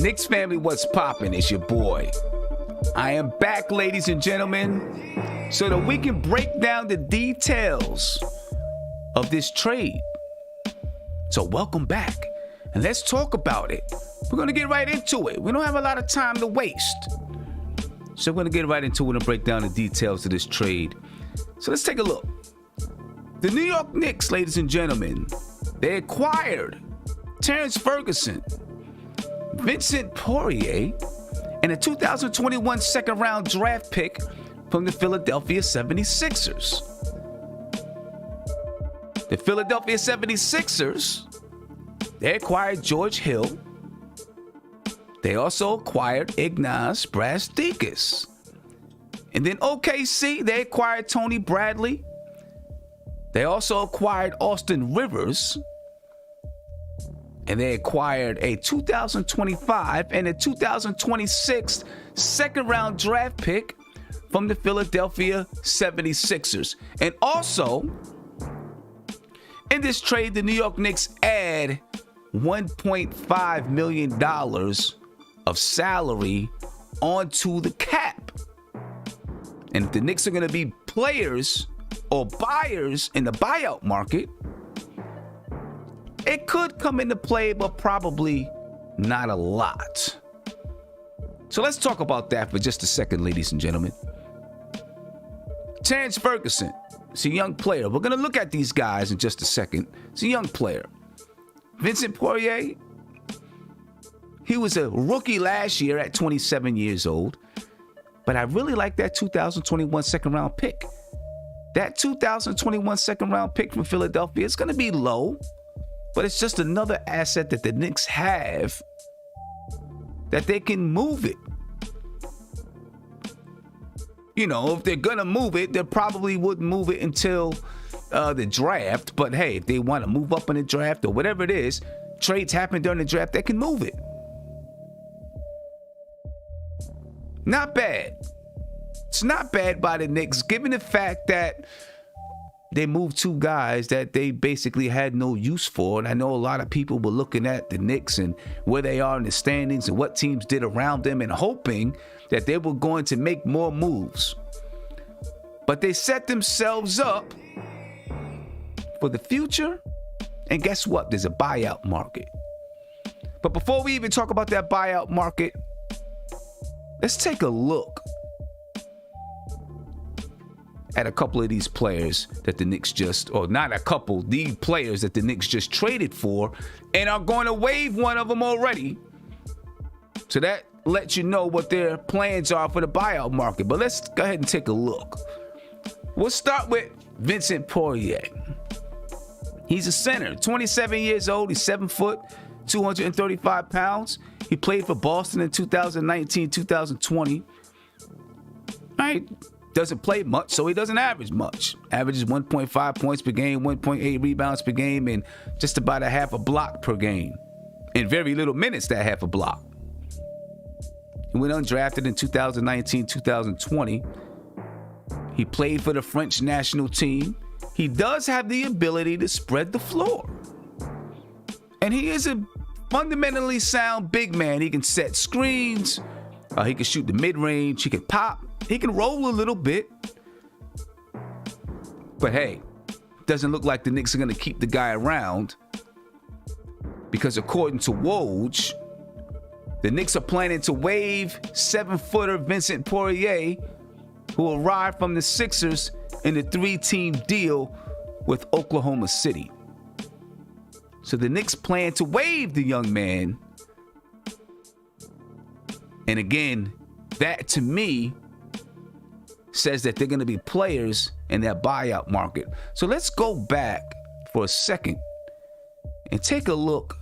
Knicks family, what's poppin'? It's your boy. I am back, ladies and gentlemen, so that we can break down the details of this trade. So welcome back, and let's talk about it. We're going to get right into it. We don't have a lot of time to waste. So we're going to get right into it and break down the details of this trade. So let's take a look. The New York Knicks, ladies and gentlemen, they acquired Terrance Ferguson, Vincent Poirier, and a 2021 second-round draft pick from the Philadelphia 76ers. The Philadelphia 76ers, they acquired George Hill. They also acquired Ignas Brazdeikis. And then OKC, they acquired Tony Bradley. They also acquired Austin Rivers. And they acquired a 2025 and a 2026 second-round draft pick from the Philadelphia 76ers. And also, in this trade, the New York Knicks add $1.5 million of salary onto the cap. And if the Knicks are going to be players or buyers in the buyout market, it could come into play, but probably not a lot. So let's talk about that for just a second, ladies and gentlemen. Terrance Ferguson, it's a young player. We're going to look at these guys in just a second. It's a young player. Vincent Poirier, he was a rookie last year at 27 years old. But I really like that 2021 second-round pick. That 2021 second-round pick from Philadelphia, it's going to be low. But it's just another asset that the Knicks have that they can move it. You know, if they're going to move it, they probably wouldn't move it until the draft. But hey, if they want to move up in the draft or whatever it is, trades happen during the draft, they can move it. Not bad. It's not bad by the Knicks, given the fact that they moved two guys that they basically had no use for. And I know a lot of people were looking at the Knicks and where they are in the standings and what teams did around them and hoping that they were going to make more moves. But they set themselves up for the future. And guess what? There's a buyout market. But before we even talk about that buyout market, let's take a look at a couple of these players that the Knicks or not a couple, the players that the Knicks just traded for and are going to waive one of them already. So that lets you know what their plans are for the buyout market. But let's go ahead and take a look. We'll start with Vincent Poirier. He's a center, 27 years old. He's 7 foot, 235 pounds. He played for Boston in 2019, 2020. Right? Doesn't play much, so he doesn't average much. Averages 1.5 points per game, 1.8 rebounds per game, and just about a half a block per game. In very little minutes, that half a block. He went undrafted in 2019, 2020. He played for the French national team. He does have the ability to spread the floor. And he is a fundamentally sound big man. He can set screens. He can shoot the mid-range. He can pop. He can roll a little bit. But hey, doesn't look like the Knicks are going to keep the guy around. Because according to Woj, the Knicks are planning to waive 7-footer Vincent Poirier, who arrived from the Sixers in a 3-team deal with Oklahoma City. So the Knicks plan to waive the young man. And again, that to me says that they're going to be players in that buyout market. So let's go back for a second and take a look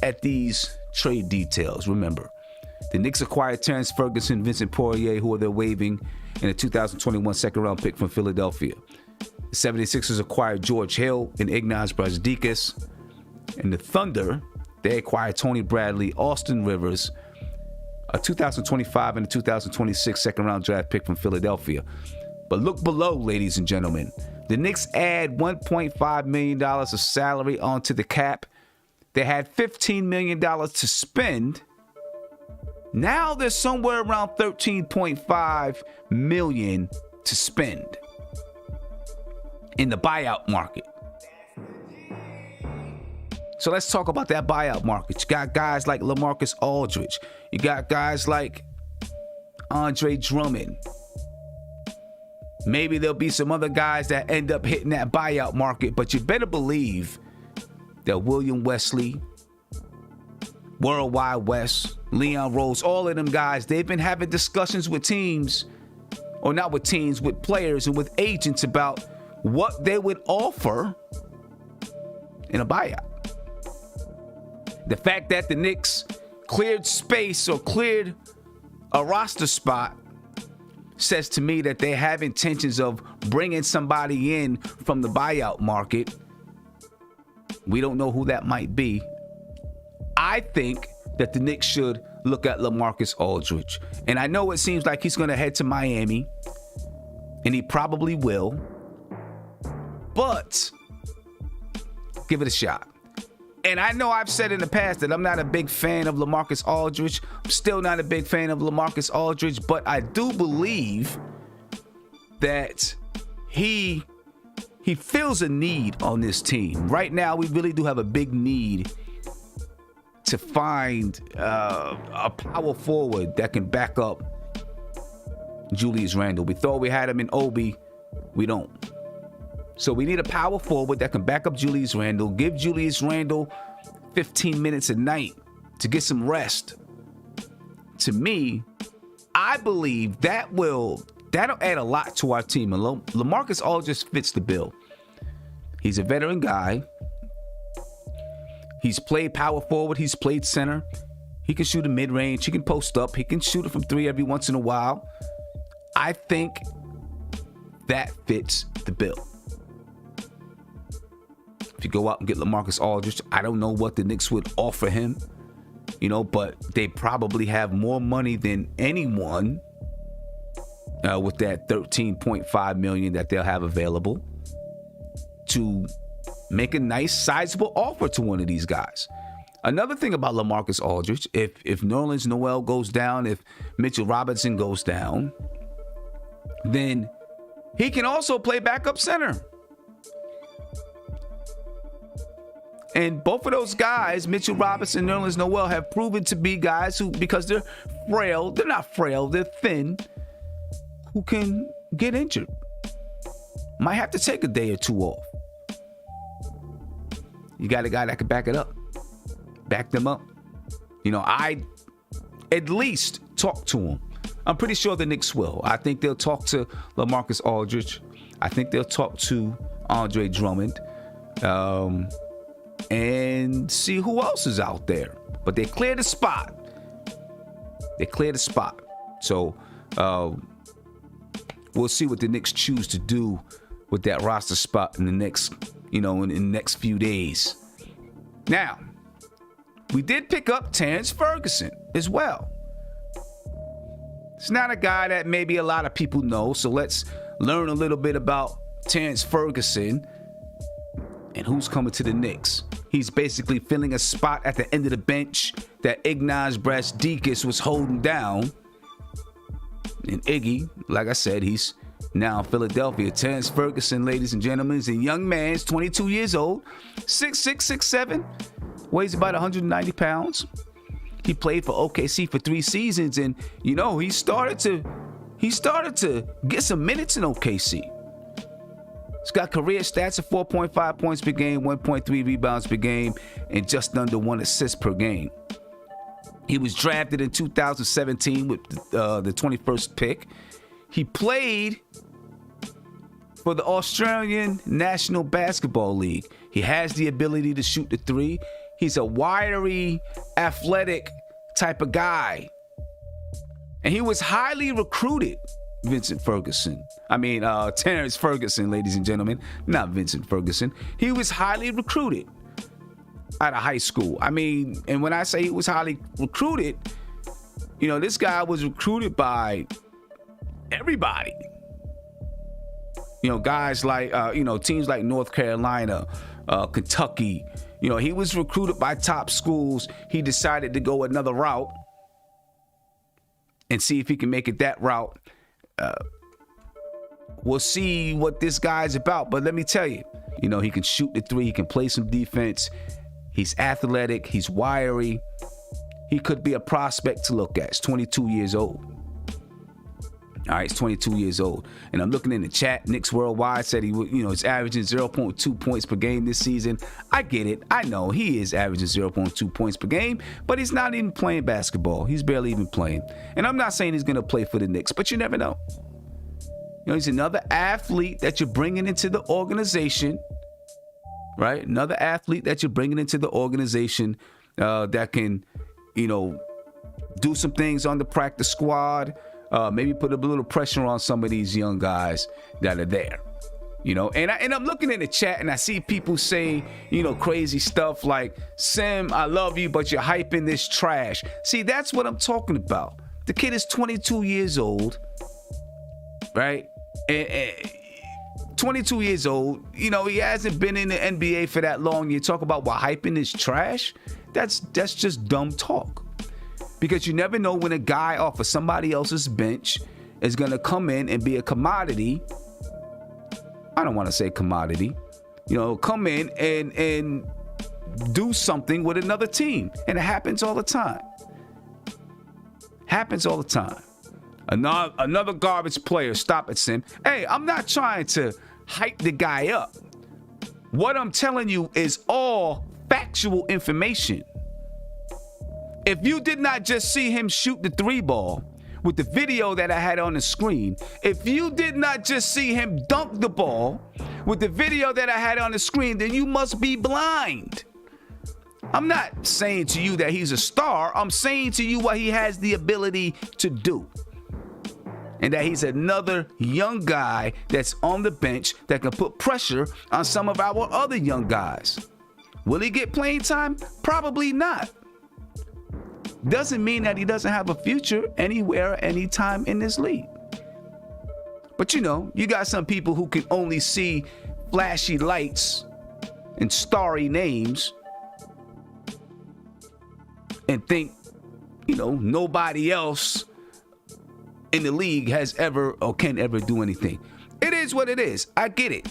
at these trade details. Remember, the Knicks acquired Terrance Ferguson, Vincent Poirier, who are they waiving, in a 2021 second-round pick from Philadelphia. The 76ers acquired George Hill and Ignas Brazdeikis. And the Thunder, they acquired Tony Bradley, Austin Rivers, a 2025 and a 2026 second-round draft pick from Philadelphia. But look below, ladies and gentlemen. The Knicks add $1.5 million of salary onto the cap. They had $15 million to spend Now there's somewhere around $13.5 million to spend in the buyout market. So let's talk about that buyout market. You got guys like LaMarcus Aldridge. You got guys like Andre Drummond. Maybe there'll be some other guys that end up hitting that buyout market, but you better believe that William Wesley, Worldwide West, Leon Rose, all of them guys, they've been having discussions with teams, or not with teams, with players and with agents about what they would offer in a buyout. The fact that the Knicks cleared space or cleared a roster spot says to me that they have intentions of bringing somebody in from the buyout market. We don't know who that might be. I think that the Knicks should look at LaMarcus Aldridge. And I know it seems like he's going to head to Miami, and he probably will. But give it a shot. And I know I've said in the past that I'm not a big fan of LaMarcus Aldridge. I'm still not a big fan of LaMarcus Aldridge, but I do believe that he feels a need on this team. Right now, we really do have a big need to find a power forward that can back up Julius Randle. We thought we had him in Obi. We don't. So we need a power forward that can back up Julius Randle, give Julius Randle 15 minutes a night to get some rest. To me, I believe that'll add a lot to our team. And LaMarcus Aldridge fits the bill. He's a veteran guy. He's played power forward. He's played center. He can shoot a mid-range. He can post up. He can shoot it from three every once in a while. I think that fits the bill. If you go out and get LaMarcus Aldridge, I don't know what the Knicks would offer him, but they probably have more money than anyone with that $13.5 million that they'll have available to make a nice, sizable offer to one of these guys. Another thing about LaMarcus Aldridge, if Nerlens Noel goes down, if Mitchell Robinson goes down, then he can also play backup center. And both of those guys, Mitchell Robinson and Nerlens Noel, have proven to be guys who, because they're frail, they're not frail, they're thin, who can get injured. Might have to take a day or two off. You got a guy that can back it up. Back them up. I at least talk to him. I'm pretty sure the Knicks will. I think they'll talk to LaMarcus Aldridge. I think they'll talk to Andre Drummond. And see who else is out there. But they cleared the spot. So we'll see what the Knicks choose to do with that roster spot in the next, in the next few days. Now, we did pick up Terrance Ferguson as well. It's not a guy that maybe a lot of people know, so let's learn a little bit about Terrance Ferguson and who's coming to the Knicks. He's basically filling a spot at the end of the bench that Ignas Brazdeikis was holding down. And Iggy, like I said, he's now in Philadelphia. Terrance Ferguson, ladies and gentlemen, is a young man. He's 22 years old, 6'6", 6'7", weighs about 190 pounds. He played for OKC for 3 seasons, and he started to get some minutes in OKC. He's got career stats of 4.5 points per game, 1.3 rebounds per game, and just under 1 assist per game. He was drafted in 2017 with the 21st pick. He played for the Australian National Basketball League. He has the ability to shoot the three. He's a wiry, athletic type of guy. And he was highly recruited, Terrance Ferguson, ladies and gentlemen, not Vincent Ferguson. He was highly recruited out of high school. And when I say he was highly recruited, this guy was recruited by everybody. Guys like, teams like North Carolina, Kentucky. He was recruited by top schools. He decided to go another route and see if he can make it that route. We'll see what this guy's about. But let me tell you, he can shoot the three. He can play some defense. He's athletic. He's wiry. He could be a prospect to look at. He's 22 years old. All right, he's 22 years old. And I'm looking in the chat. Knicks Worldwide said he's averaging 0.2 points per game this season. I get it. I know he is averaging 0.2 points per game, but he's not even playing basketball. He's barely even playing. And I'm not saying he's going to play for the Knicks, but you never know. He's another athlete that you're bringing into the organization, right? Another athlete that you're bringing into the organization that can, do some things on the practice squad. Maybe put a little pressure on some of these young guys that are there, and I'm looking in the chat and I see people say, crazy stuff like, Sim, I love you, but you're hyping this trash. See, that's what I'm talking about. The kid is 22 years old, right? And 22 years old, he hasn't been in the NBA for that long. You talk about hyping this trash. That's just dumb talk. Because you never know when a guy off of somebody else's bench is going to come in and be a commodity. I don't want to say commodity. Come in and do something with another team. And it happens all the time. Happens all the time. Another garbage player. Stop it, Sim. Hey, I'm not trying to hype the guy up. What I'm telling you is all factual information. If you did not just see him shoot the three ball with the video that I had on the screen, if you did not just see him dunk the ball with the video that I had on the screen, then you must be blind. I'm not saying to you that he's a star. I'm saying to you what he has the ability to do. And that he's another young guy that's on the bench that can put pressure on some of our other young guys. Will he get playing time? Probably not. Doesn't mean that he doesn't have a future anywhere, anytime in this league. But you got some people who can only see flashy lights and starry names and think, nobody else in the league has ever or can ever do anything. It is what it is. I get it.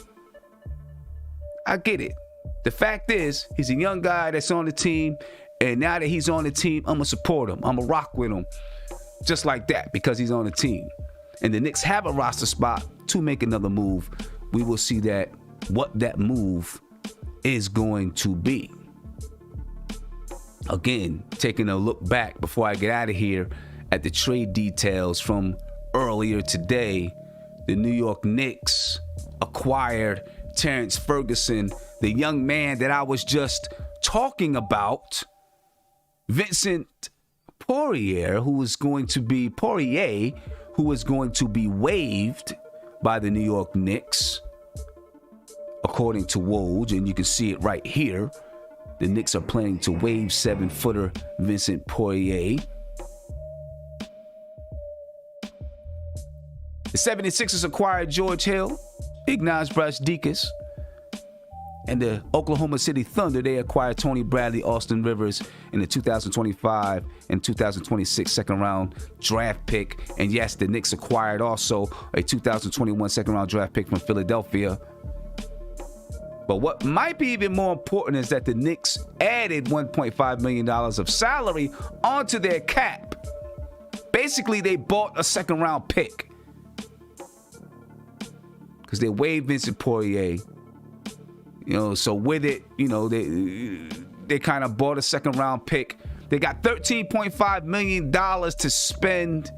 The fact is, he's a young guy that's on the team. And now that he's on the team, I'm going to support him. I'm going to rock with him. Just like that, because he's on the team. And the Knicks have a roster spot to make another move. We will see what that move is going to be. Again, taking a look back before I get out of here at the trade details from earlier today. The New York Knicks acquired Terrance Ferguson, the young man that I was just talking about. Vincent Poirier, who is going to be waived by the New York Knicks, according to Woj, and you can see it right here. The Knicks are planning to waive 7-footer Vincent Poirier. The 76ers acquired George Hill, Ignas Brazdeikis. And the Oklahoma City Thunder, they acquired Tony Bradley, Austin Rivers in the 2025 and 2026 second-round draft pick. And yes, the Knicks acquired also a 2021 second-round draft pick from Philadelphia. But what might be even more important is that the Knicks added $1.5 million of salary onto their cap. Basically, they bought a second-round pick because they waived Vincent Poirier. So with it, they kind of bought a second round pick. They got $13.5 million to spend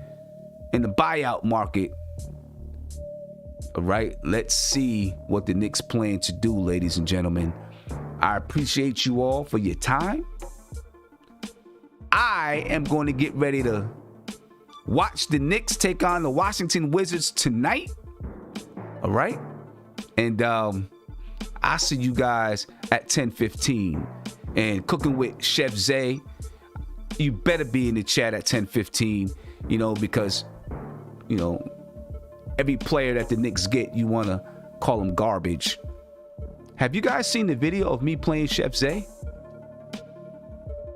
in the buyout market. All right, let's see what the Knicks plan to do, ladies and gentlemen. I appreciate you all for your time. I am going to get ready to watch the Knicks take on the Washington Wizards tonight. All right. And I'll see you guys at 10:15. And Cooking with Chef Zay, you better be in the chat at 10:15, because, every player that the Knicks get, you want to call them garbage. Have you guys seen the video of me playing Chef Zay?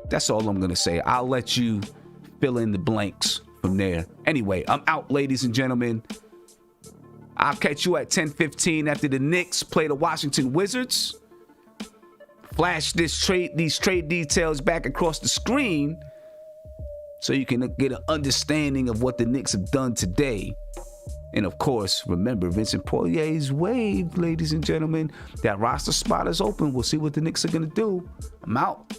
That's all I'm going to say. I'll let you fill in the blanks from there. Anyway, I'm out, ladies and gentlemen. I'll catch you at 10:15 after the Knicks play the Washington Wizards. Flash these trade details back across the screen so you can get an understanding of what the Knicks have done today. And of course, remember, Vincent Poirier is waived, ladies and gentlemen. That roster spot is open. We'll see what the Knicks are going to do. I'm out.